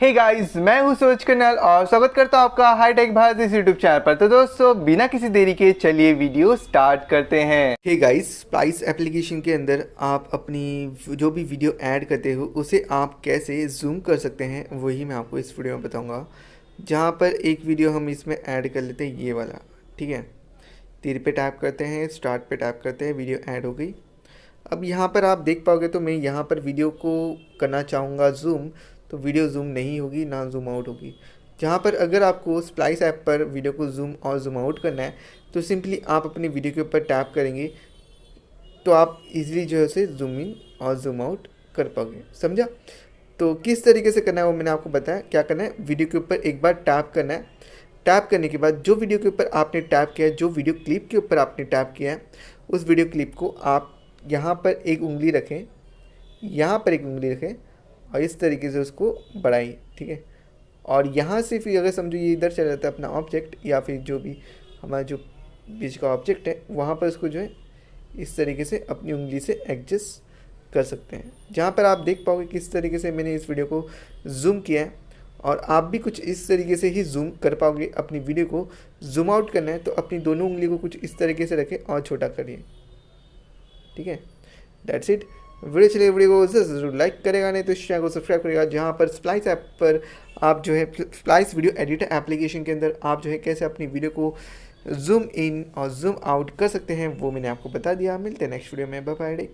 Hey guys, मैं हूं सूरज कन्याल और स्वागत करता हूं आपका हाईटेक भारत इस यूट्यूब चैनल पर। तो दोस्तों, बिना किसी देरी के चलिए वीडियो स्टार्ट करते हैं। हे गाइस, स्प्लाइस एप्लीकेशन के अंदर आप अपनी जो भी वीडियो ऐड करते हो उसे आप कैसे जूम कर सकते हैं वही मैं आपको इस वीडियो में बताऊंगा। जहां पर एक वीडियो हम इसमें ऐड कर लेते हैं, ये वाला, ठीक है। तीर पे टैप करते हैं, स्टार्ट पे टैप करते हैं, वीडियो ऐड हो गई। अब यहाँ पर आप देख पाओगे तो मैं यहाँ पर वीडियो को करना चाहूँगा जूम, तो वीडियो जूम नहीं होगी, ना जूम आउट होगी। जहाँ पर अगर आपको स्प्लाइस ऐप पर वीडियो को जूम और जूम आउट करना है तो सिंपली आप अपनी वीडियो के ऊपर टैप करेंगे तो आप इजीली जो है उसे जूम इन और जूम आउट कर पाओगे। समझा? तो किस तरीके से करना है वो मैंने आपको बताया। क्या करना है, वीडियो के ऊपर एक बार टैप करना है। टैप करने के बाद जो वीडियो के ऊपर आपने टैप किया है, जो वीडियो क्लिप के ऊपर आपने टैप किया है, उस वीडियो क्लिप को आप यहाँ पर एक उंगली रखें, यहाँ पर एक उंगली रखें और इस तरीके से उसको बढ़ाइए, ठीक है। और यहाँ से फिर अगर समझो ये इधर चला जाता है अपना ऑब्जेक्ट, या फिर जो भी हमारा जो बीच का ऑब्जेक्ट है वहाँ पर उसको जो है इस तरीके से अपनी उंगली से एडजस्ट कर सकते हैं। जहाँ पर आप देख पाओगे किस तरीके से मैंने इस वीडियो को जूम किया है, और आप भी कुछ इस तरीके से ही जूम कर पाओगे। अपनी वीडियो को जूम आउट करना है तो अपनी दोनों उंगली को कुछ इस तरीके से रखें और छोटा करिए, ठीक है। That's it. वीडियो चलिए, वीडियो को जरूर लाइक करेगा, नहीं तो इस चैनल को सब्सक्राइब करेगा। जहाँ पर स्प्लाइस ऐप पर आप जो है स्प्लाइस वीडियो एडिटर एप्लीकेशन के अंदर आप जो है कैसे अपनी वीडियो को जूम इन और जूम आउट कर सकते हैं वो मैंने आपको बता दिया। मिलते हैं नेक्स्ट वीडियो में। Bye bye.